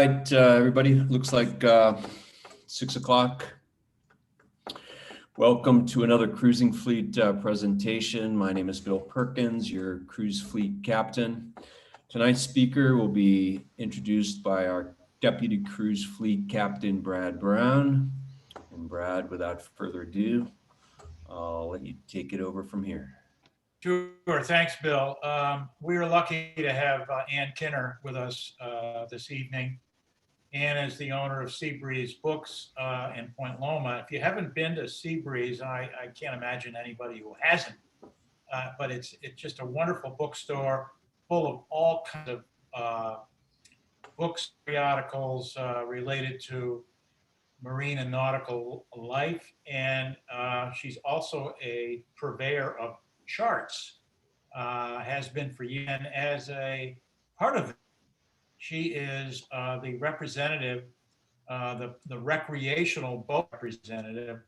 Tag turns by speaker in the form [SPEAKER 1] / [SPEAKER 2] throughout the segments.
[SPEAKER 1] right, everybody. Looks like 6 o'clock. Welcome to another Cruising Fleet presentation. My name is Bill Perkins, your cruise fleet captain. Tonight's speaker will be introduced by our Deputy Cruise Fleet Captain, Brad Brown. And Brad, without further ado, I'll let you take it over from here.
[SPEAKER 2] Sure, thanks, Bill. We are lucky to have Ann Kinner with us this evening. Ann is the owner of Seabreeze Books in Point Loma. If you haven't been to Seabreeze, I can't imagine anybody who hasn't, but it's just a wonderful bookstore full of all kinds of books, periodicals related to marine and nautical life. And she's also a purveyor of charts, has been for years. And as a part of it, she is the representative, the recreational boat representative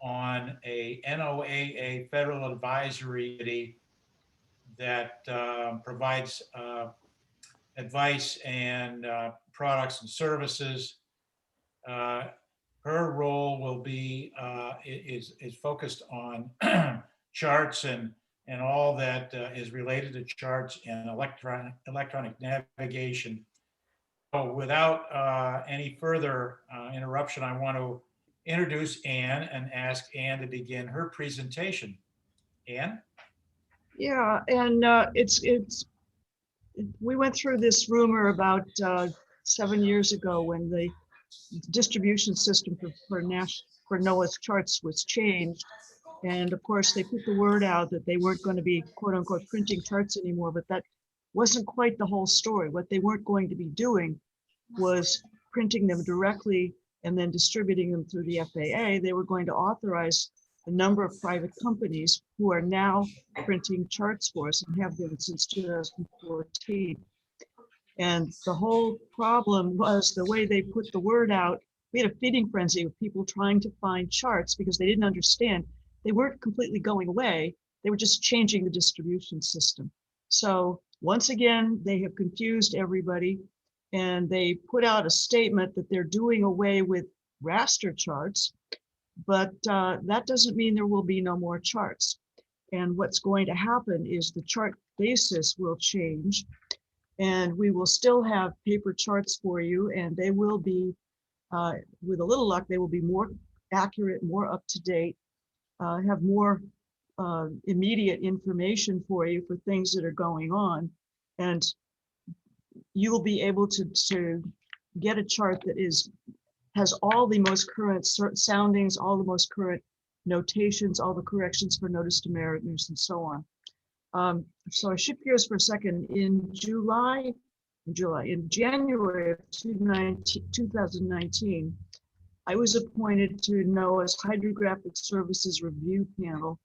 [SPEAKER 2] on a NOAA federal advisory committee that provides advice and products and services. Her role will be is focused on charts and all that is related to charts and electronic navigation. So without any further interruption, I want to introduce Ann and ask Ann to begin her presentation. Ann?
[SPEAKER 3] Yeah, and we went through this rumor about 7 years ago when the distribution system for NOAA's charts was changed. And of course, they put the word out that they weren't going to be, quote unquote, printing charts anymore, but that wasn't quite the whole story. What they weren't going to be doing was printing them directly and then distributing them through the FAA. They were going to authorize a number of private companies who are now printing charts for us and have been since 2014. And the whole problem was the way they put the word out. We had a feeding frenzy of people trying to find charts because they didn't understand. They weren't completely going away. They were just changing the distribution system. So once again, they have confused everybody, and they put out a statement that they're doing away with raster charts, but that doesn't mean there will be no more charts. And what's going to happen is the chart basis will change, and we will still have paper charts for you, and they will be, with a little luck, they will be more accurate, more up to date, have more immediate information for you for things that are going on. And you will be able to get a chart that has all the most current soundings, all the most current notations, all the corrections for notice to mariners, and so on. So I shift gears for a second. In January of 2019, I was appointed to NOAA's Hydrographic Services Review Panel.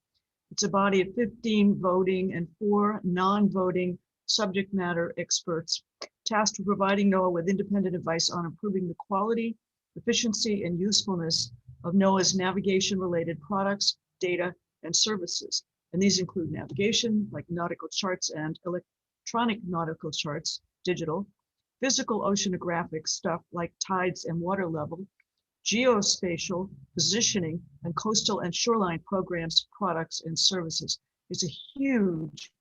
[SPEAKER 3] It's a body of 15 voting and 4 non-voting subject matter experts tasked with providing NOAA with independent advice on improving the quality, efficiency, and usefulness of NOAA's navigation-related products, data, and services. And these include navigation, like nautical charts and electronic nautical charts, digital, physical oceanographic stuff like tides and water level, geospatial positioning, and coastal and shoreline programs, products, and services. It's a huge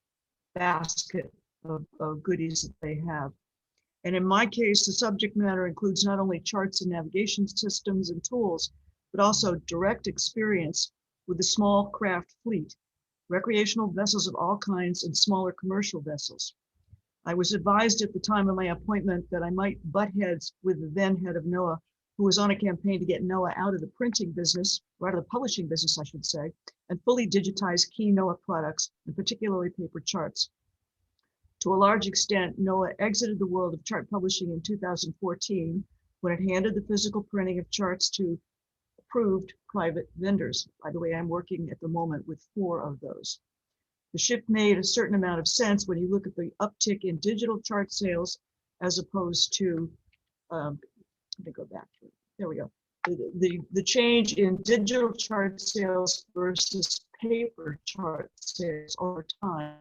[SPEAKER 3] basket of goodies that they have. And in my case, the subject matter includes not only charts and navigation systems and tools, but also direct experience with the small craft fleet, recreational vessels of all kinds, and smaller commercial vessels. I was advised at the time of my appointment that I might butt heads with the then head of NOAA, who was on a campaign to get NOAA out of the printing business, or out of the publishing business, I should say, and fully digitize key NOAA products, and particularly paper charts. To a large extent, NOAA exited the world of chart publishing in 2014 when it handed the physical printing of charts to approved private vendors. By the way, I'm working at the moment with 4 of those. The shift made a certain amount of sense when you look at the uptick in digital chart sales as opposed to, let me go back. There we go. The change in digital chart sales versus paper chart sales over time,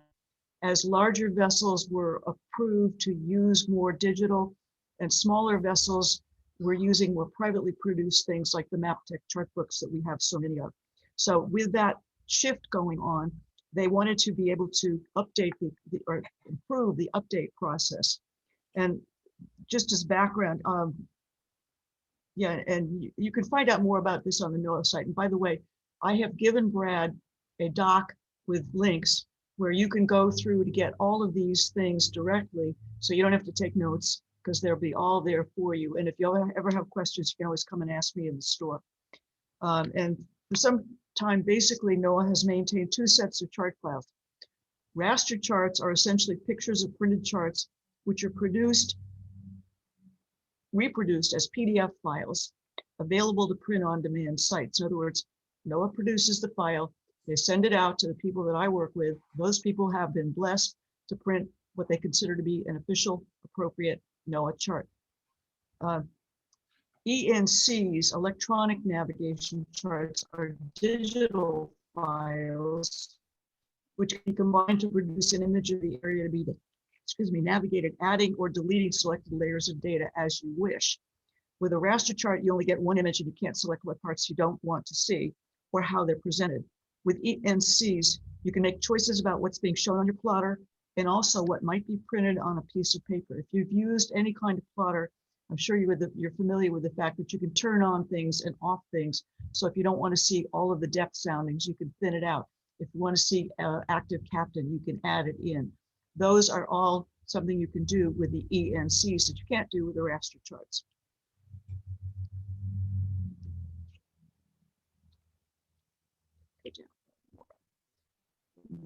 [SPEAKER 3] as larger vessels were approved to use more digital And smaller vessels we're using more privately produced things like the MapTech chart books that we have so many of. So with that shift going on, they wanted to be able to update or improve the update process. And just as background, yeah, and you can find out more about this on the NOAA site. And by the way, I have given Brad a doc with links where you can go through to get all of these things directly, so you don't have to take notes, because they'll be all there for you. And if you ever have questions, you can always come and ask me in the store. And for some time, basically, NOAA has maintained two sets of chart files. Raster charts are essentially pictures of printed charts, which are reproduced as PDF files available to print on demand sites. In other words, NOAA produces the file, they send it out to the people that I work with. Those people have been blessed to print what they consider to be an official, appropriate NOAA chart. ENC's electronic navigation charts are digital files which can be combined to produce an image of the area to be, navigated, adding or deleting selected layers of data as you wish. With a raster chart, you only get one image and you can't select what parts you don't want to see or how they're presented. With ENCs, you can make choices about what's being shown on your plotter and also what might be printed on a piece of paper. If you've used any kind of plotter, I'm sure you're familiar with the fact that you can turn on things and off things. So if you don't want to see all of the depth soundings, you can thin it out. If you want to see active captain, you can add it in. Those are all something you can do with the ENCs that you can't do with the raster charts.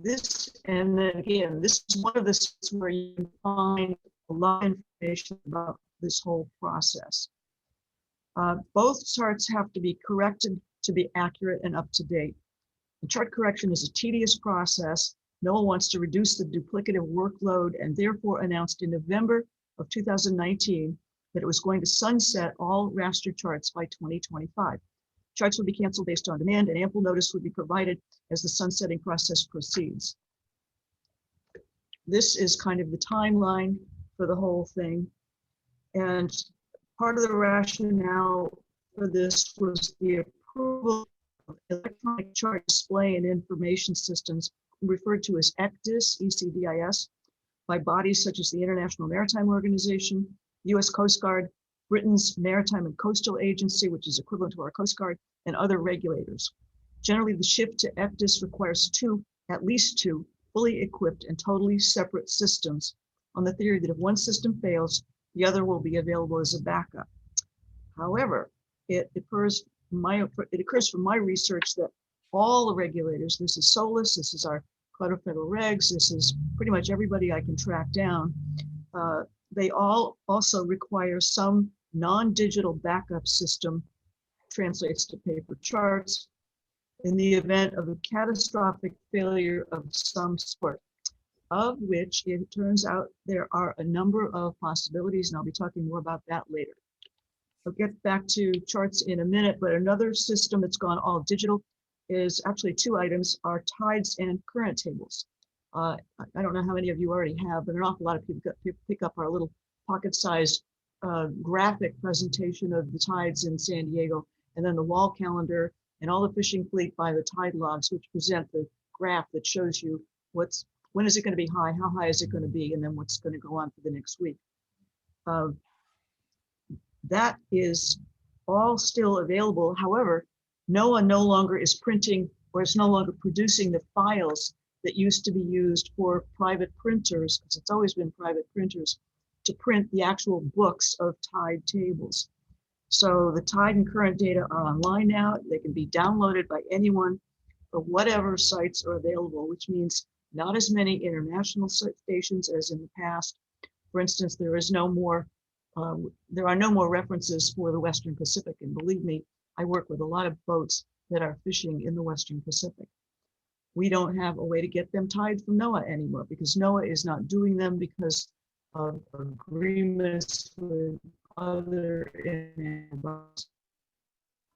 [SPEAKER 3] This, and then again, this is one of the sites where you can find a lot of information about this whole process. Both charts have to be corrected to be accurate and up to date. The chart correction is a tedious process. NOAA wants to reduce the duplicative workload and therefore announced in November of 2019 that it was going to sunset all raster charts by 2025. Charts would be canceled based on demand, and ample notice would be provided as the sunsetting process proceeds. This is kind of the timeline for the whole thing. And part of the rationale for this was the approval of electronic chart display and information systems referred to as ECDIS, ECDIS, by bodies such as the International Maritime Organization, US Coast Guard, Britain's Maritime and Coastal Agency, which is equivalent to our Coast Guard, and other regulators. Generally, the shift to ECDIS requires at least two, fully equipped and totally separate systems, on the theory that if one system fails, the other will be available as a backup. However, it occurs from my research that all the regulators, this is SOLAS, this is our Code of Federal Regs, this is pretty much everybody I can track down, they all also require some non-digital backup system, translates to paper charts, in the event of a catastrophic failure of some sort, of which it turns out there are a number of possibilities, and I'll be talking more about that later. I'll get back to charts in a minute, but another system that's gone all digital is actually two items, are tides and current tables. I don't know how many of you already have, but an awful lot of people pick up our little pocket-sized graphic presentation of the tides in San Diego, and then the wall calendar and all the fishing fleet by the tide logs, which present the graph that shows you when is it going to be high, how high is it going to be, and then what's going to go on for the next week. That is all still available. However, NOAA no longer is printing, or is no longer producing the files that used to be used for private printers, because it's always been private printers, to print the actual books of tide tables. So the tide and current data are online now. They can be downloaded by anyone for whatever sites are available, which means not as many international stations as in the past. For instance, there are no more references for the Western Pacific. And believe me, I work with a lot of boats that are fishing in the Western Pacific. We don't have a way to get them tied from NOAA anymore, because NOAA is not doing them because of agreements with other boats.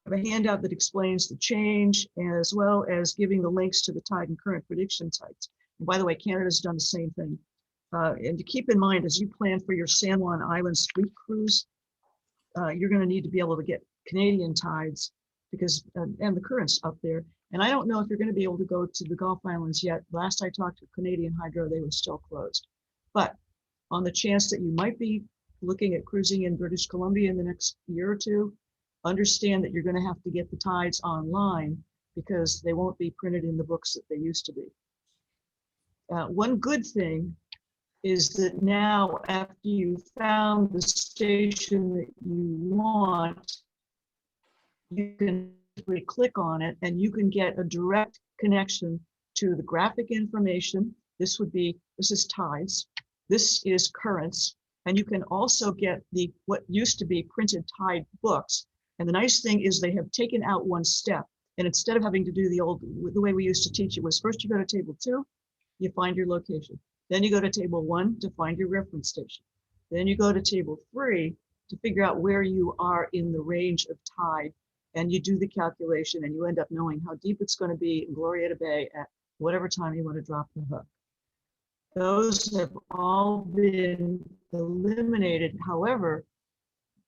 [SPEAKER 3] I have a handout that explains the change, as well as giving the links to the tide and current prediction sites. And by the way, Canada's done the same thing. And to keep in mind, as you plan for your San Juan Islands fleet cruise, you're going to need to be able to get Canadian tides because and the currents up there. And I don't know if you're going to be able to go to the Gulf Islands yet. Last I talked to Canadian Hydro, they were still closed. But on the chance that you might be looking at cruising in British Columbia in the next year or two, understand that you're going to have to get the tides online because they won't be printed in the books that they used to be. One good thing is that now, after you found the station that you want, you can click on it and you can get a direct connection to the graphic information. This is tides, this is currents, and you can also get what used to be printed tide books. And the nice thing is they have taken out one step. And instead of having to do the way we used to teach it was first you go to table 2, you find your location. Then you go to table 1 to find your reference station. Then you go to table 3 to figure out where you are in the range of tide. And you do the calculation and you end up knowing how deep it's going to be in Glorieta Bay at whatever time you want to drop the hook. Those have all been eliminated. However,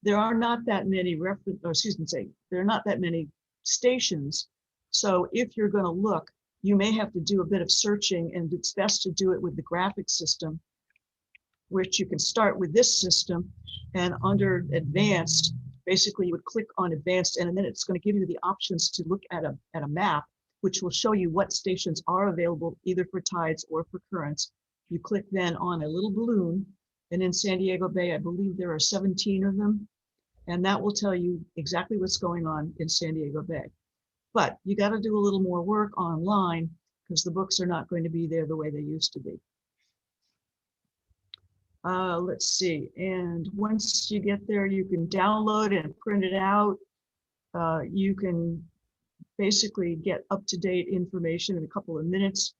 [SPEAKER 3] there are not that many there are not that many stations. So if you're going to look, you may have to do a bit of searching, and it's best to do it with the graphic system, which you can start with this system, and under advanced, basically you would click on advanced, and then it's going to give you the options to look at a map, which will show you what stations are available either for tides or for currents. You click then on a little balloon, and in San Diego Bay, I believe there are 17 of them, and that will tell you exactly what's going on in San Diego Bay. But you got to do a little more work online because the books are not going to be there the way they used to be. Let's see, and once you get there, you can download and print it out. You can basically get up-to-date information in a couple of minutes.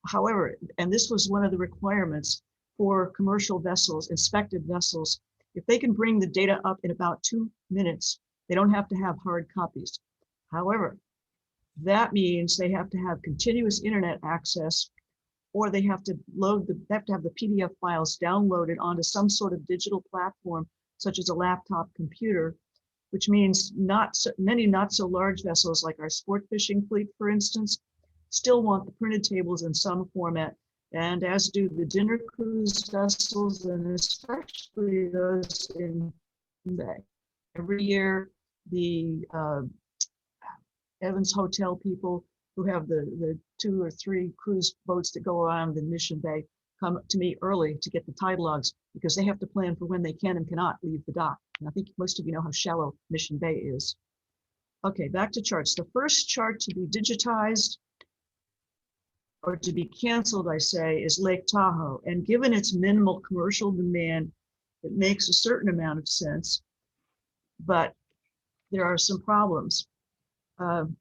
[SPEAKER 3] However, and this was one of the requirements for commercial vessels, inspected vessels, if they can bring the data up in about 2 minutes, they don't have to have hard copies. However, that means they have to have continuous internet access, or they have to have the PDF files downloaded onto some sort of digital platform, such as a laptop computer, which means many not so large vessels like our sport fishing fleet, for instance, still want the printed tables in some format, and as do the dinner cruise vessels, and especially those in Bay. Every year, the Evans Hotel people who have the 2 or 3 cruise boats that go around in Mission Bay come to me early to get the tide logs because they have to plan for when they can and cannot leave the dock. And I think most of you know how shallow Mission Bay is. Okay, back to charts. The first chart to be digitized or to be canceled, I say, is Lake Tahoe. And given its minimal commercial demand, it makes a certain amount of sense, but there are some problems. And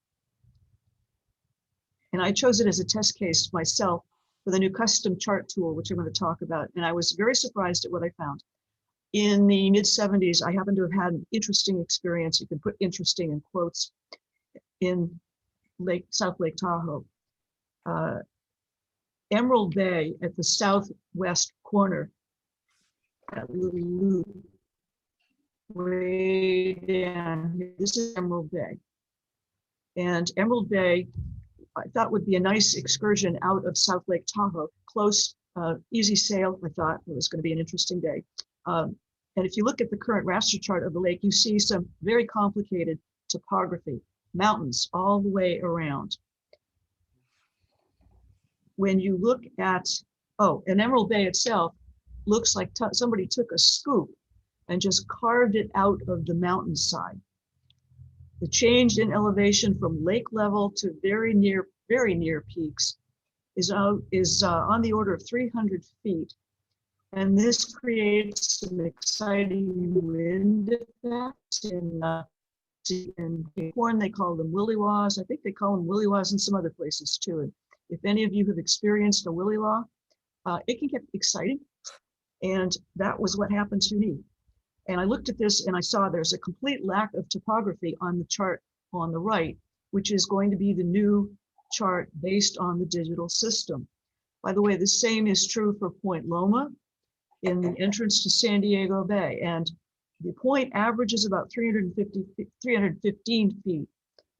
[SPEAKER 3] I chose it as a test case myself for the new custom chart tool, which I'm going to talk about. And I was very surprised at what I found. In the mid-70s, I happened to have had an interesting experience. You can put interesting in quotes in South Lake Tahoe. Emerald Bay at the southwest corner, that little loop way down here. This is Emerald Bay. And Emerald Bay, I thought would be a nice excursion out of South Lake Tahoe, close, easy sail. I thought it was going to be an interesting day. And if you look at the current raster chart of the lake, you see some very complicated topography, mountains all the way around. When you look at, and Emerald Bay itself looks like somebody took a scoop and just carved it out of the mountainside. The change in elevation from lake level to very near peaks is on the order of 300 feet. And this creates some exciting wind effects in Cape Horn. They call them Willy Laws. I think they call them Willy Laws in some other places too. And if any of you have experienced a Willy Law, it can get exciting. And that was what happened to me. And I looked at this and I saw there's a complete lack of topography on the chart on the right, which is going to be the new chart based on the digital system. By the way, the same is true for Point Loma in the entrance to San Diego Bay. And the point averages about 315 feet.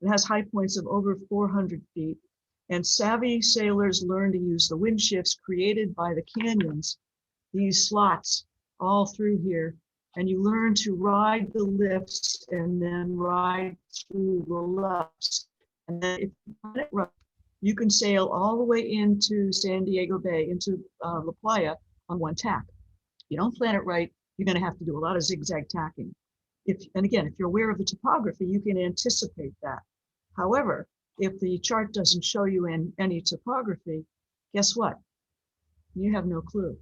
[SPEAKER 3] It has high points of over 400 feet. And savvy sailors learn to use the wind shifts created by the canyons, these slots all through here. And you learn to ride the lifts and then ride through the luffs. And then if you plan it right, you can sail all the way into San Diego Bay, into La Playa on one tack. You don't plan it right, you're going to have to do a lot of zigzag tacking. And again, if you're aware of the topography, you can anticipate that. However, if the chart doesn't show you any topography, guess what? You have no clue.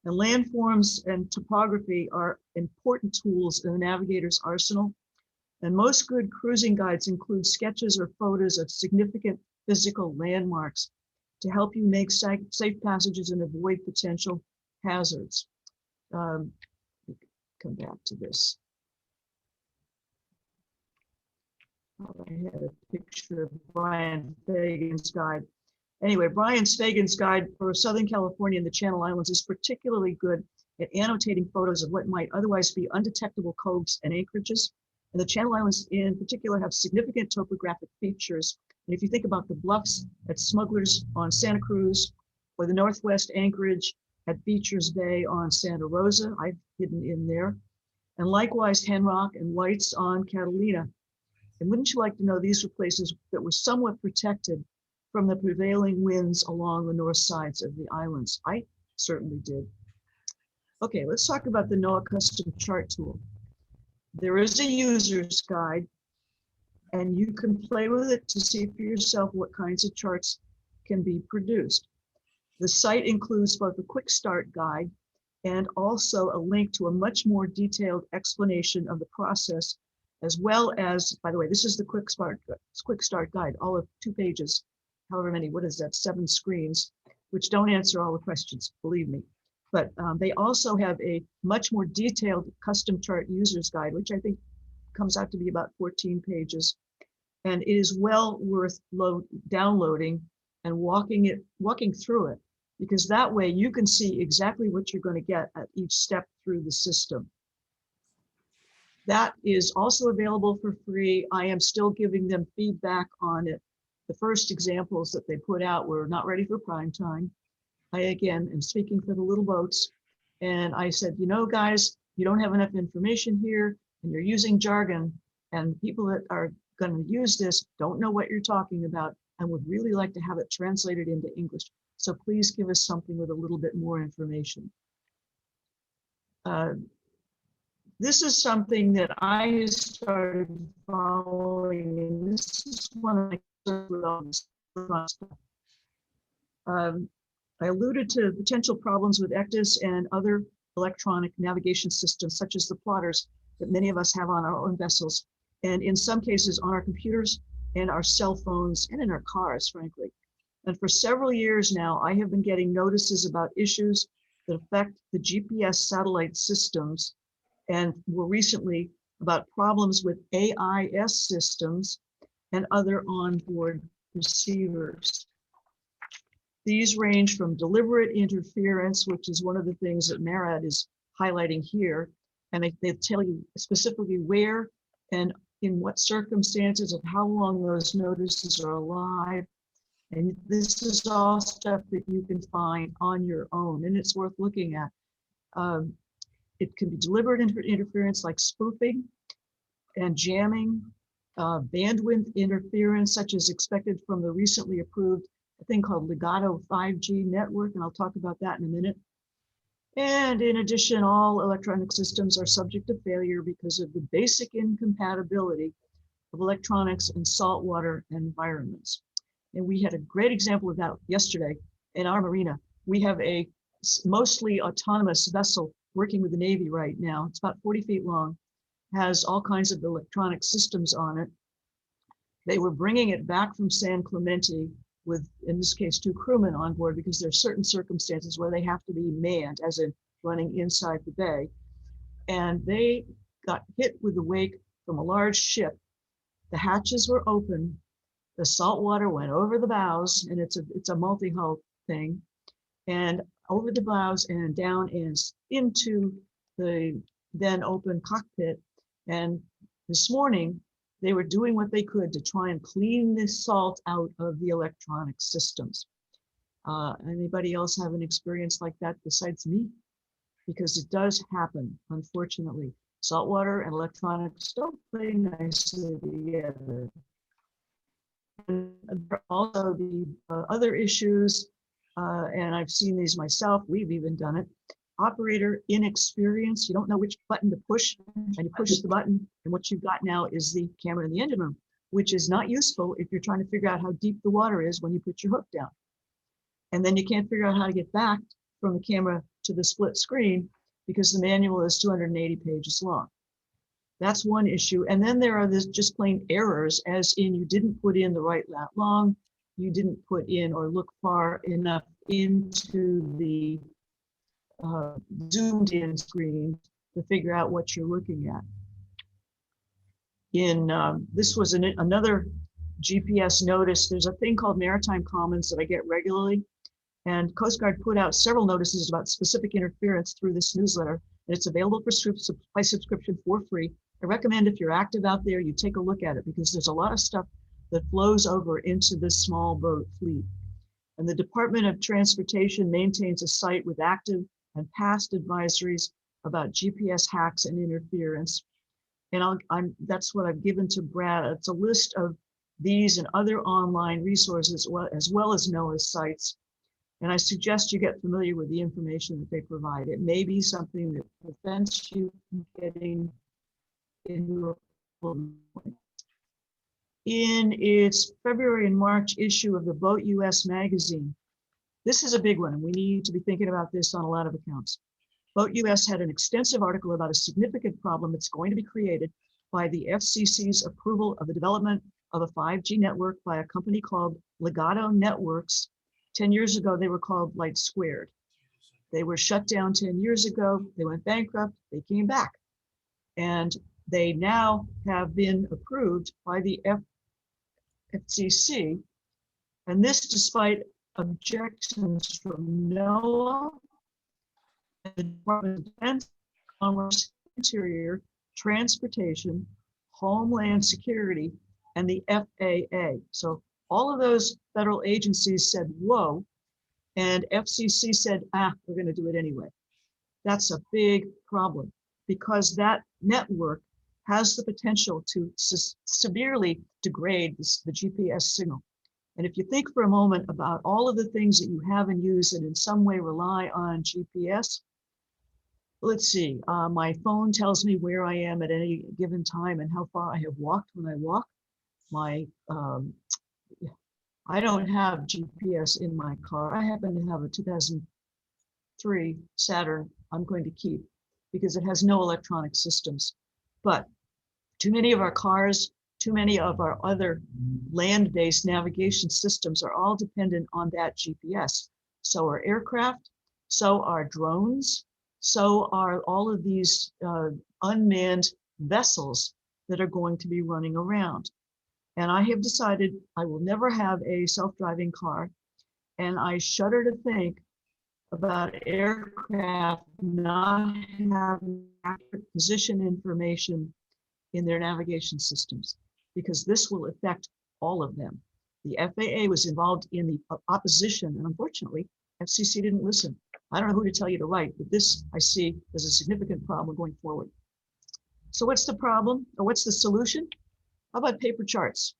[SPEAKER 3] And landforms and topography are important tools in the navigator's arsenal. And most good cruising guides include sketches or photos of significant physical landmarks to help you make safe passages and avoid potential hazards. Come back to this. I had a picture of Brian Fagan's guide. Anyway, Brian Fagan's guide for Southern California and the Channel Islands is particularly good at annotating photos of what might otherwise be undetectable coves and anchorages. And the Channel Islands in particular have significant topographic features. And if you think about the bluffs at Smugglers on Santa Cruz, or the Northwest Anchorage at Beecher's Bay on Santa Rosa, I've hidden in there. And likewise, Henrock and Whites on Catalina. And wouldn't you like to know, these were places that were somewhat protected from the prevailing winds along the north sides of the islands. I certainly did. Okay, let's talk about the NOAA custom chart tool. There is a user's guide, and you can play with it to see for yourself what kinds of charts can be produced. The site includes both a quick start guide and also a link to a much more detailed explanation of the process, as well as, by the way, this is the quick start guide, all of 2 pages, however many, what is that, 7 screens, which don't answer all the questions, believe me. But they also have a much more detailed custom chart user's guide, which I think comes out to be about 14 pages. And it is well worth downloading and walking through it, because that way you can see exactly what you're going to get at each step through the system. That is also available for free. I am still giving them feedback on it. The first examples that they put out were not ready for prime time. I, again, am speaking for the little boats. And I said, you know, guys, you don't have enough information here and you're using jargon, and people that are going to use this don't know what you're talking about and would really like to have it translated into English. So please give us something with a little bit more information. This is something that I started following, and this is one of my I alluded to potential problems with ECDIS and other electronic navigation systems, such as the plotters that many of us have on our own vessels, and in some cases on our computers and our cell phones and in our cars, frankly. And for several years now, I have been getting notices about issues that affect the GPS satellite systems, and more recently about problems with AIS systems and other onboard receivers. These range from deliberate interference, which is one of the things that MARAD is highlighting here, and they tell you specifically where and in what circumstances and how long those notices are alive. And this is all stuff that you can find on your own, and it's worth looking at. It can be deliberate interference like spoofing and jamming, bandwidth interference, such as expected from the recently approved thing called Legato 5G network, and I'll talk about that in a minute. And in addition, all electronic systems are subject to failure because of the basic incompatibility of electronics in saltwater environments. And we had a great example of that yesterday in our marina. We have a mostly autonomous vessel working with the Navy right now. It's about 40 feet long, has all kinds of electronic systems on it. They were bringing it back from San Clemente with, in this case, 2 crewmen on board, because there are certain circumstances where they have to be manned, as in running inside the bay. And they got hit with the wake from a large ship. The hatches were open. The salt water went over the bows, and it's a multi-hull thing. and over the bows and down and into the then open cockpit. And this morning, they were doing what they could to try and clean this salt out of the electronic systems. Anybody else have an experience like that besides me? Because it does happen, unfortunately. Saltwater and electronics don't play nicely together. And also the other issues, and I've seen these myself, we've even done it. Operator inexperience, you don't know which button to push, and you push the button, and what you've got now is the camera in the engine room, which is not useful if you're trying to figure out how deep the water is when you put your hook down. And then you can't figure out how to get back from the camera to the split screen because the manual is 280 pages long. That's one issue. And then there are this just plain errors, as in you didn't put in the right lat long, you didn't put in or look far enough into the zoomed in screen to figure out what you're looking at. This was another GPS notice. There's a thing called Maritime Commons that I get regularly. And Coast Guard put out several notices about specific interference through this newsletter, and it's available by subscription for free. I recommend if you're active out there, you take a look at it because there's a lot of stuff that flows over into this small boat fleet. And the Department of Transportation maintains a site with active and past advisories about GPS hacks and interference. And that's what I've given to Brad. It's a list of these and other online resources, as well as NOAA's sites. And I suggest you get familiar with the information that they provide. It may be something that prevents you from getting into a in its February and March issue of the Boat US magazine. This is a big one, and we need to be thinking about this on a lot of accounts. Boat US had an extensive article about a significant problem that's going to be created by the FCC's approval of the development of a 5G network by a company called Legato Networks. 10 years ago, they were called Light Squared. They were shut down 10 years ago. They went bankrupt. They came back. And they now have been approved by the FCC. And this despite objections from NOAA, the Department of Defense, Commerce, Interior, Transportation, Homeland Security, and the FAA. So all of those federal agencies said, whoa, and FCC said, we're going to do it anyway. That's a big problem because that network has the potential to severely degrade the GPS signal. And if you think for a moment about all of the things that you have and use and in some way rely on GPS, let's see, my phone tells me where I am at any given time and how far I have walked when I walk. I don't have GPS in my car. I happen to have a 2003 Saturn I'm going to keep because it has no electronic systems. But too many of our cars, too many of our other land-based navigation systems are all dependent on that GPS. So are aircraft, so are drones, so are all of these unmanned vessels that are going to be running around. And I have decided I will never have a self-driving car. And I shudder to think about aircraft not having accurate position information in their navigation systems, because this will affect all of them. The FAA was involved in the opposition, and unfortunately, FCC didn't listen. I don't know who to tell you to write, but this I see as a significant problem going forward. So what's the problem, or what's the solution? How about paper charts?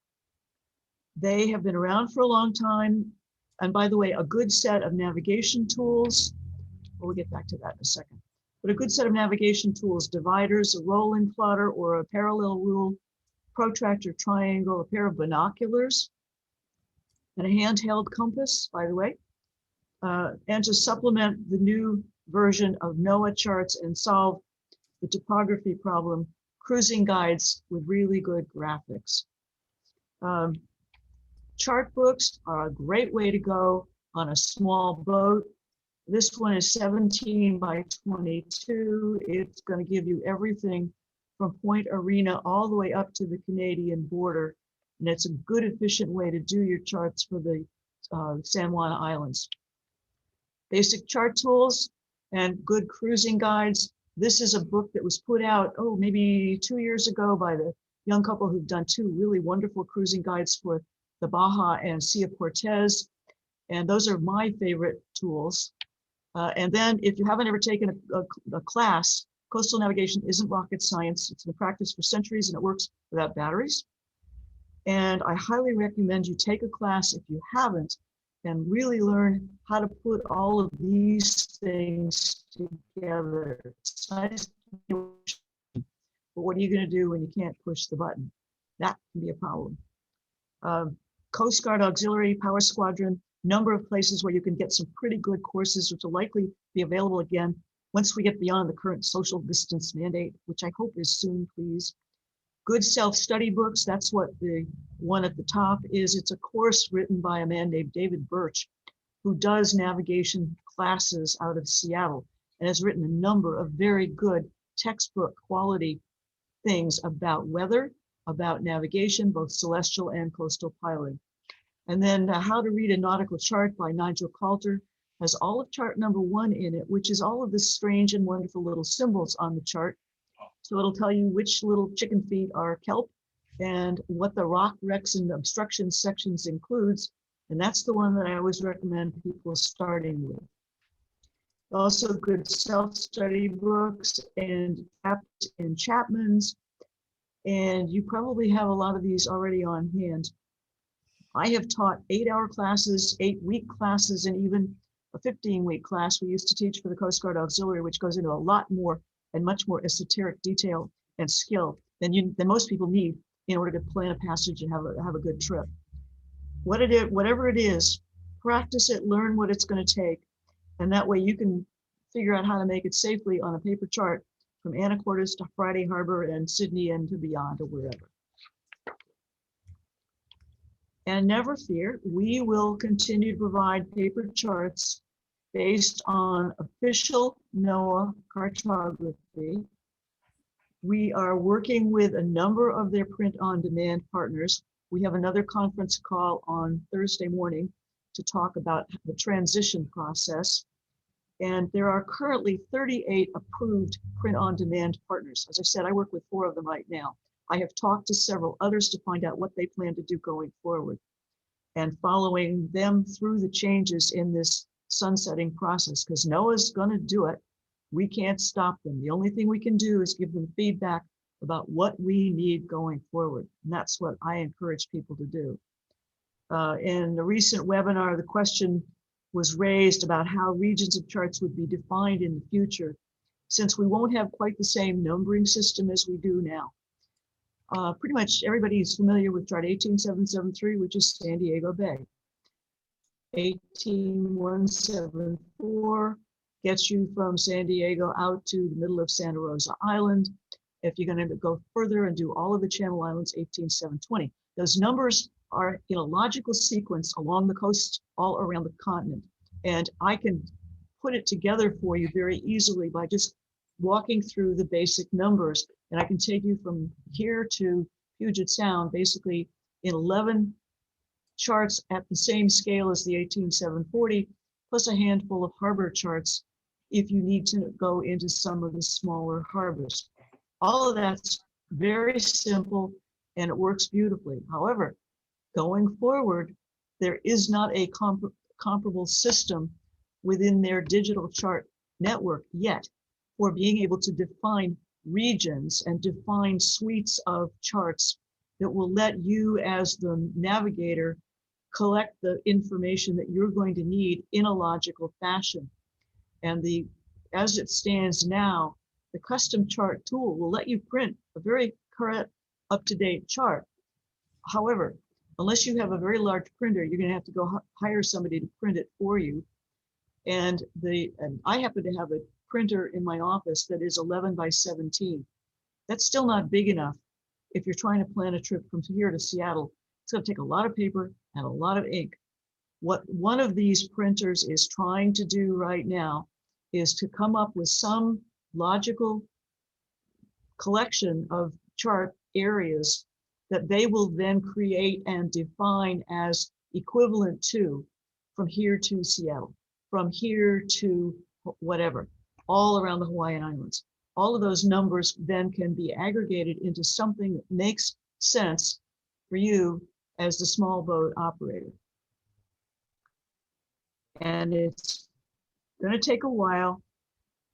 [SPEAKER 3] They have been around for a long time. And by the way, a good set of navigation tools, we'll get back to that in a second, but a good set of navigation tools, dividers, a rolling plotter or a parallel rule, protractor, triangle, a pair of binoculars, and a handheld compass, by the way, and to supplement the new version of NOAA charts and solve the topography problem, cruising guides with really good graphics. Chart books are a great way to go on a small boat. This one is 17 by 22. It's going to give you everything from Point Arena all the way up to the Canadian border. And it's a good, efficient way to do your charts for the San Juan Islands. Basic chart tools and good cruising guides. This is a book that was put out, oh, maybe 2 years ago by the young couple who've done 2 really wonderful cruising guides for the Baja and Sea of Cortez. And those are my favorite tools. And then if you haven't ever taken a class, coastal navigation isn't rocket science. It's been practiced for centuries and it works without batteries. And I highly recommend you take a class if you haven't and really learn how to put all of these things together. It's nice, but what are you going to do when you can't push the button? That can be a problem. Coast Guard Auxiliary Power Squadron, number of places where you can get some pretty good courses, which will likely be available again once we get beyond the current social distance mandate, which I hope is soon, please. Good self-study books, that's what the one at the top is. It's a course written by a man named David Birch, who does navigation classes out of Seattle and has written a number of very good textbook quality things about weather, about navigation, both celestial and coastal piloting. And then How to Read a Nautical Chart by Nigel Coulter has all of chart number 1 in it, which is all of the strange and wonderful little symbols on the chart. So it'll tell you which little chicken feet are kelp and what the rock wrecks and obstruction sections includes. And that's the one that I always recommend people starting with. Also good self-study books and Capt and Chapman's. And you probably have a lot of these already on hand. I have taught 8-hour classes, 8-week classes, and even a 15-week class we used to teach for the Coast Guard Auxiliary, which goes into a lot more and much more esoteric detail and skill than most people need in order to plan a passage and have a good trip. Whatever it is, practice it, learn what it's going to take, and that way you can figure out how to make it safely on a paper chart from Anacortes to Friday Harbor and Sydney and to beyond or wherever. And never fear, we will continue to provide paper charts based on official NOAA cartography. We are working with a number of their print-on-demand partners. We have another conference call on Thursday morning to talk about the transition process. And there are currently 38 approved print-on-demand partners. As I said, I work with 4 of them right now. I have talked to several others to find out what they plan to do going forward and following them through the changes in this sunsetting process, because NOAA's going to do it. We can't stop them. The only thing we can do is give them feedback about what we need going forward. And that's what I encourage people to do. In the recent webinar, the question was raised about how regions of charts would be defined in the future, since we won't have quite the same numbering system as we do now. Pretty much everybody is familiar with chart 18773, which is San Diego Bay. 18174 gets you from San Diego out to the middle of Santa Rosa Island. If you're going to go further and do all of the Channel Islands, 18720. Those numbers are in a logical sequence along the coast, all around the continent. And I can put it together for you very easily by just walking through the basic numbers. And I can take you from here to Puget Sound, basically in 11 charts at the same scale as the 18740, plus a handful of harbor charts if you need to go into some of the smaller harbors. All of that's very simple and it works beautifully. However, going forward, there is not a comparable system within their digital chart network yet for being able to define regions and define suites of charts that will let you as the navigator collect the information that you're going to need in a logical fashion. And as it stands now, the custom chart tool will let you print a very current, up-to-date chart. However, unless you have a very large printer, you're going to have to go hire somebody to print it for you. And I happen to have a printer in my office that is 11 by 17. That's still not big enough. If you're trying to plan a trip from here to Seattle, it's going to take a lot of paper and a lot of ink. What one of these printers is trying to do right now is to come up with some logical collection of chart areas that they will then create and define as equivalent to from here to Seattle. from here to whatever, all around the Hawaiian Islands. All of those numbers then can be aggregated into something that makes sense for you as the small boat operator. And it's going to take a while.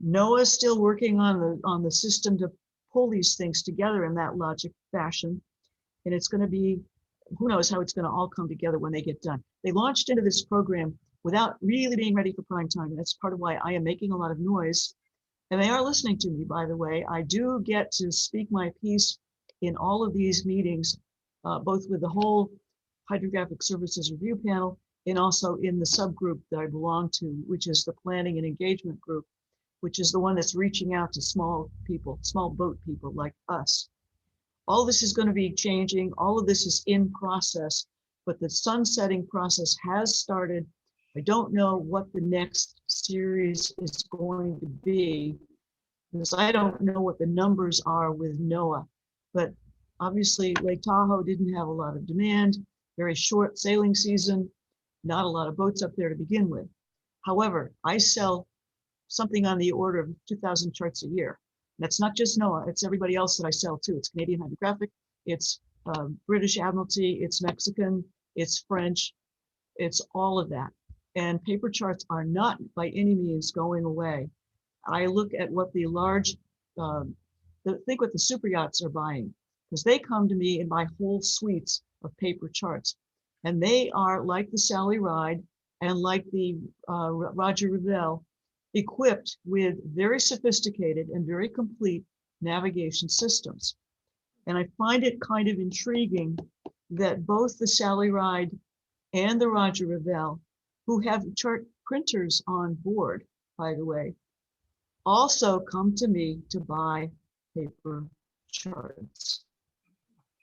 [SPEAKER 3] NOAA's still working on the system to pull these things together in that logic fashion. And it's going to be, who knows how it's going to all come together when they get done. They launched into this program without really being ready for prime time. And that's part of why I am making a lot of noise. And they are listening to me, by the way. I do get to speak my piece in all of these meetings, both with the whole Hydrographic Services Review Panel and also in the subgroup that I belong to, which is the Planning and Engagement Group, which is the one that's reaching out to small people, small boat people like us. All this is going to be changing. All of this is in process, but the sunsetting process has started. I don't know what the next series is going to be because I don't know what the numbers are with NOAA, but obviously Lake Tahoe didn't have a lot of demand, very short sailing season, not a lot of boats up there to begin with. However, I sell something on the order of 2,000 charts a year. That's not just NOAA, it's everybody else that I sell to. It's Canadian Hydrographic, it's British Admiralty, it's Mexican, it's French, it's all of that. And paper charts are not by any means going away. I look at what the large, think what the super yachts are buying, because they come to me and buy whole suites of paper charts. And they are like the Sally Ride and like the Roger Revell, equipped with very sophisticated and very complete navigation systems. And I find it kind of intriguing that both the Sally Ride and the Roger Revell, who have chart printers on board, by the way, also come to me to buy paper charts,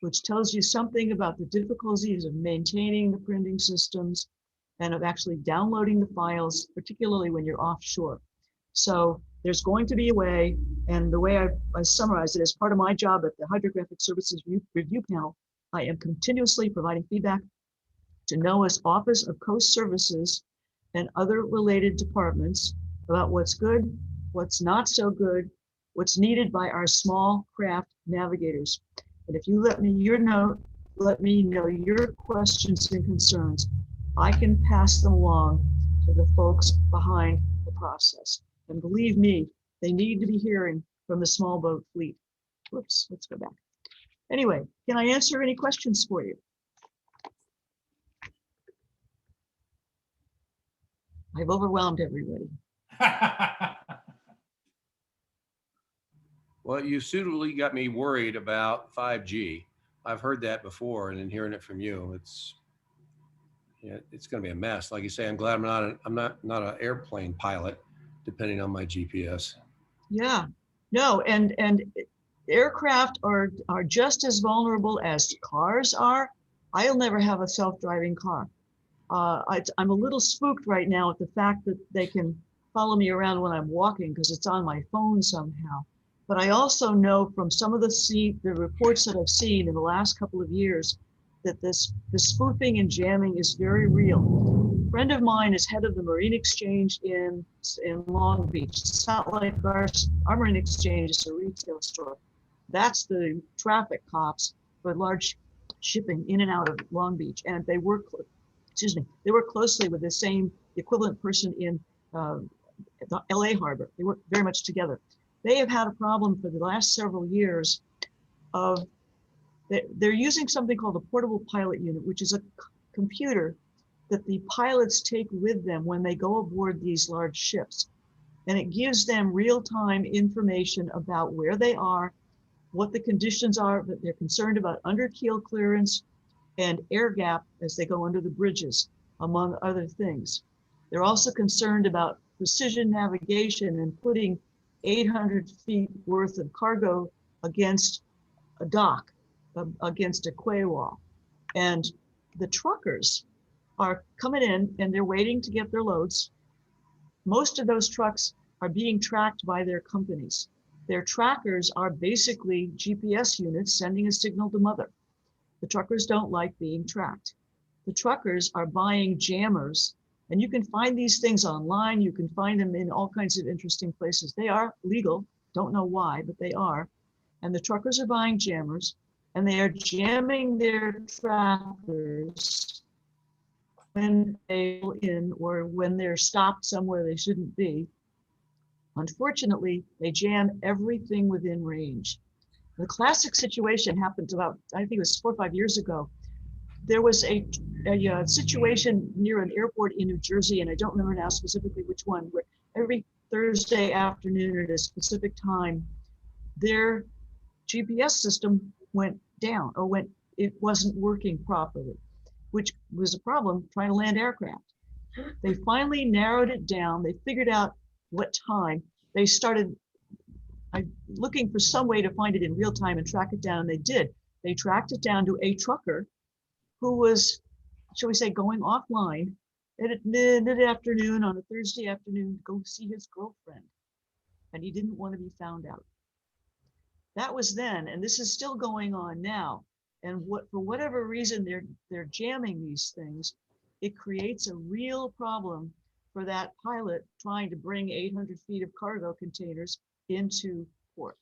[SPEAKER 3] which tells you something about the difficulties of maintaining the printing systems and of actually downloading the files, particularly when you're offshore. So there's going to be a way, and the way I summarize it as part of my job at the Hydrographic Services Review Panel, I am continuously providing feedback to NOAA's Office of Coast Services and other related departments about what's good, what's not so good, what's needed by our small craft navigators. And if you let me know your questions and concerns, I can pass them along to the folks behind the process. And believe me, they need to be hearing from the small boat fleet. Whoops, let's go back. Anyway, can I answer any questions for you? I've overwhelmed everybody.
[SPEAKER 4] Well, you suitably got me worried about 5G. I've heard that before, and in hearing it from you, it's going to be a mess. Like you say, I'm glad I'm not an airplane pilot, depending on my GPS. Yeah,
[SPEAKER 3] no, and aircraft are just as vulnerable as cars are. I'll never have a self-driving car. I'm a little spooked right now at the fact that they can follow me around when I'm walking because it's on my phone somehow. But I also know from some of the reports that I've seen in the last couple of years that the spoofing and jamming is very real. A friend of mine is head of the Marine Exchange in Long Beach. It's not like our Marine Exchange is a retail store. That's the traffic cops for large shipping in and out of Long Beach. And they work, they work closely with the same equivalent person in the LA Harbor. They work very much together. They have had a problem for the last several years of, they're using something called a portable pilot unit, which is a computer that the pilots take with them when they go aboard these large ships. And it gives them real-time information about where they are, what the conditions are, that they're concerned about under keel clearance and air gap as they go under the bridges, among other things. They're also concerned about precision navigation and putting 800 feet worth of cargo against a dock, against a quay wall. And the truckers are coming in and they're waiting to get their loads. Most of those trucks are being tracked by their companies. Their trackers are basically GPS units sending a signal to mother. The truckers don't like being tracked. The truckers are buying jammers And you can find these things online. You can find them in all kinds of interesting places. They are legal. Don't know why, but they are. And the truckers are buying jammers, and they are jamming their tractors when they pull in or when they're stopped somewhere they shouldn't be. Unfortunately, they jam everything within range. The classic situation happened about, I think it was 4 or 5 years ago. There was a situation near an airport in New Jersey, and I don't remember now specifically which one, where every Thursday afternoon at a specific time, their GPS system went down or it wasn't working properly, which was a problem trying to land aircraft. They finally narrowed it down. They figured out what time. They started looking for some way to find it in real time and track it down, and they did. They tracked it down to a trucker who was, shall we say, going offline at mid-afternoon on a Thursday afternoon to go see his girlfriend, and he didn't want to be found out. That was then, and this is still going on now. And for whatever reason they're jamming these things, it creates a real problem for that pilot trying to bring 800 feet of cargo containers into port.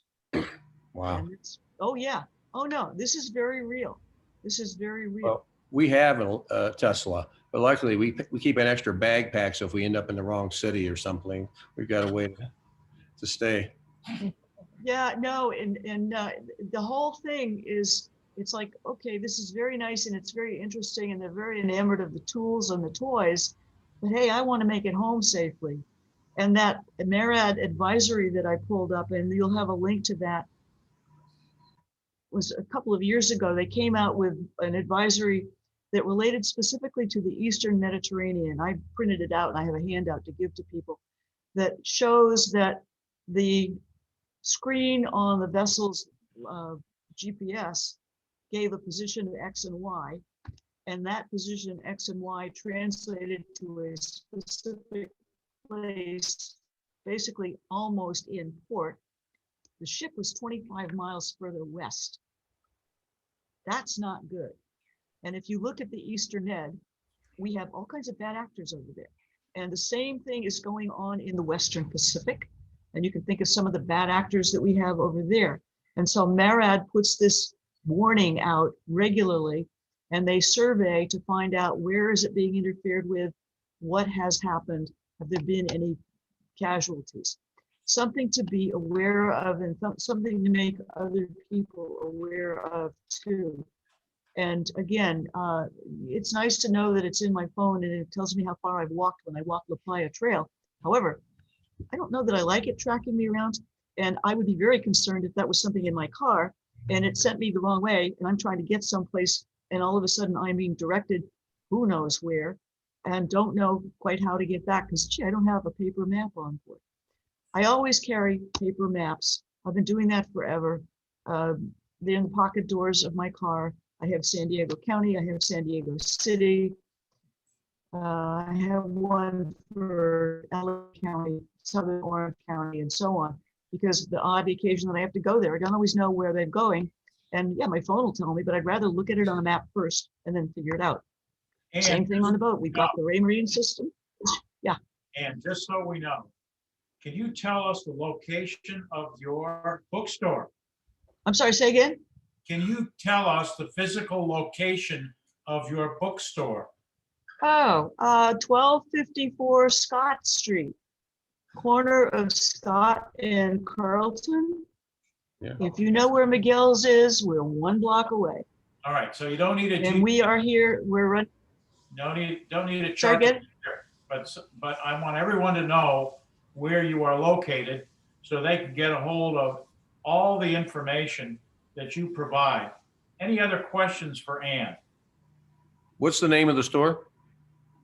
[SPEAKER 4] Wow.
[SPEAKER 3] And oh yeah, oh no, this is very real. This is very real.
[SPEAKER 4] Well, we have a Tesla, but luckily we keep an extra bag pack, so if we end up in the wrong city or something, we've got a way to stay.
[SPEAKER 3] Yeah, no, and the whole thing is, it's like, okay, this is very nice and it's very interesting and they're very enamored of the tools and the toys, but hey, I want to make it home safely. And that MARAD advisory that I pulled up, and you'll have a link to that, was a couple of years ago. They came out with an advisory that related specifically to the Eastern Mediterranean. I printed it out and I have a handout to give to people that shows that the screen on the vessel's GPS gave a position of X and Y, and that position X and Y translated to a specific place, basically almost in port. The ship was 25 miles further west. That's not good. And if you look at the Eastern Med, we have all kinds of bad actors over there. And the same thing is going on in the Western Pacific. And you can think of some of the bad actors that we have over there. And so MARAD puts this warning out regularly, and they survey to find out where is it being interfered with, what has happened, have there been any casualties. Something to be aware of, and something to make other people aware of too. And again, it's nice to know that it's in my phone and it tells me how far I've walked when I walk La Playa Trail. However, I don't know that I like it tracking me around, and I would be very concerned if that was something in my car and it sent me the wrong way and I'm trying to get someplace and all of a sudden I'm being directed who knows where and don't know quite how to get back because, gee, I don't have a paper map on board. I always carry paper maps. I've been doing that forever. They're in the pocket doors of my car. I have San Diego County, I have San Diego City. I have one for LA County, Southern Orange County, and so on, because the odd occasion that I have to go there, I don't always know where they're going. And yeah, my phone will tell me, but I'd rather look at it on a map first and then figure it out.
[SPEAKER 2] And
[SPEAKER 3] Same thing on the boat. We've got the Ray Marine system. Yeah.
[SPEAKER 2] And just so we know, can you tell us the location of your bookstore?
[SPEAKER 3] I'm sorry, say again?
[SPEAKER 2] Can you tell us the physical location of your bookstore?
[SPEAKER 3] Oh, 1254 Scott Street, corner of Scott and Carlton.
[SPEAKER 4] Yeah.
[SPEAKER 3] If you know where Miguel's is, we're 1 block away.
[SPEAKER 2] All right, so you don't need a
[SPEAKER 3] And we are here, we're running.
[SPEAKER 2] don't need a
[SPEAKER 3] Sorry,
[SPEAKER 2] chart,
[SPEAKER 3] again?
[SPEAKER 2] but I want everyone to know where you are located so they can get a hold of all the information that you provide. Any other questions for Ann?
[SPEAKER 4] What's the name of the store?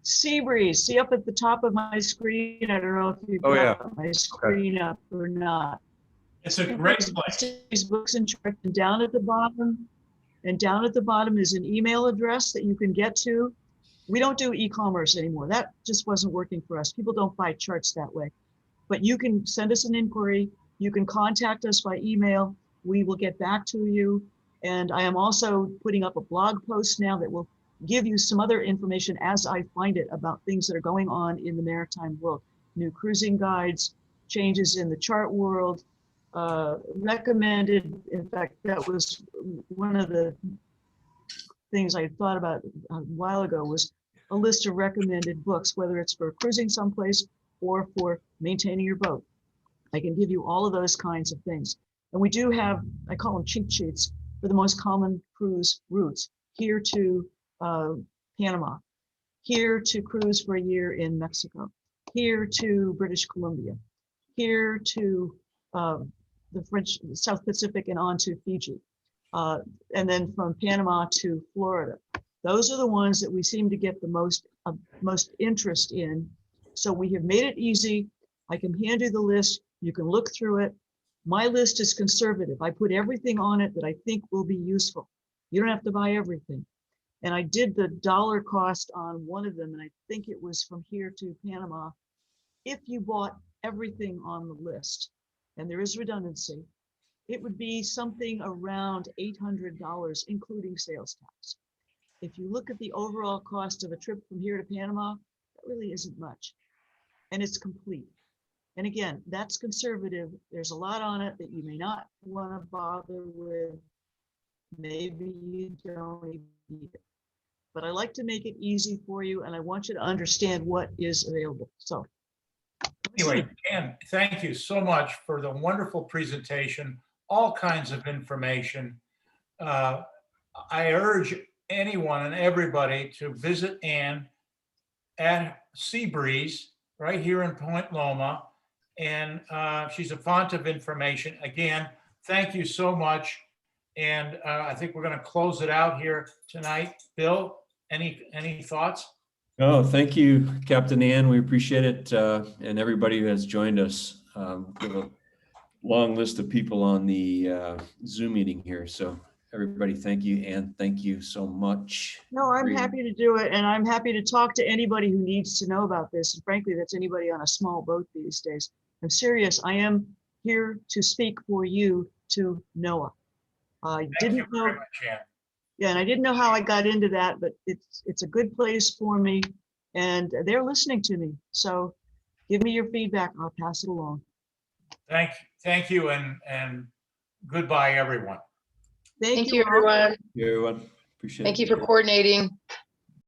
[SPEAKER 3] Seabreeze, see up at the top of my screen. I don't know if you've
[SPEAKER 4] Oh, yeah.
[SPEAKER 3] got my screen up or not.
[SPEAKER 2] It's a great place.
[SPEAKER 3] These books and charts, and down at the bottom is an email address that you can get to. We don't do e-commerce anymore. That just wasn't working for us. People don't buy charts that way. But you can send us an inquiry. You can contact us by email. We will get back to you. And I am also putting up a blog post now that will give you some other information as I find it about things that are going on in the maritime world. New cruising guides, changes in the chart world, recommended, in fact, that was one of the things I thought about a while ago, was a list of recommended books, whether it's for cruising someplace or for maintaining your boat. I can give you all of those kinds of things. And we do have, I call them cheat sheets, for the most common cruise routes, here to Panama, here to cruise for a year in Mexico, here to British Columbia, here to the French South Pacific and on to Fiji, and then from Panama to Florida. Those are the ones that we seem to get the most interest in. So we have made it easy. I can hand you the list. You can look through it. My list is conservative. I put everything on it that I think will be useful. You don't have to buy everything. And I did the dollar cost on one of them, and I think it was from here to Panama. If you bought everything on the list, and there is redundancy, it would be something around $800, including sales tax. If you look at the overall cost of a trip from here to Panama, that really isn't much. And it's complete. And again, that's conservative. There's a lot on it that you may not want to bother with. Maybe you don't need it. But I like to make it easy for you, and I want you to understand what is available. So
[SPEAKER 2] Anyway, Dan, thank you so much for the wonderful presentation, all kinds of information. I urge anyone and everybody to visit Ann at Seabreeze right here in Point Loma. And she's a font of information. Again, thank you so much. And I think we're going to close it out here tonight. Bill, any thoughts?
[SPEAKER 1] Oh, thank you, Captain Ann. We appreciate it. And everybody who has joined us. We have a long list of people on the Zoom meeting here. So everybody, thank you. Ann, thank you so much.
[SPEAKER 3] no, I'm happy to do it. And I'm happy to talk to anybody who needs to know about this. And frankly, that's anybody on a small boat these days. I'm serious. I am here to speak for you to NOAA. I didn't know.
[SPEAKER 2] Very much, Ann.
[SPEAKER 3] Yeah, and I didn't know how I got into that, but it's a good place for me, and they're listening to me. So give me your feedback. I'll pass it along.
[SPEAKER 2] Thank you, and goodbye, everyone.
[SPEAKER 3] Thank
[SPEAKER 5] Thank you,
[SPEAKER 3] all.
[SPEAKER 5] everyone.
[SPEAKER 1] Thank you, everyone. Appreciate it.
[SPEAKER 5] Thank you for coordinating.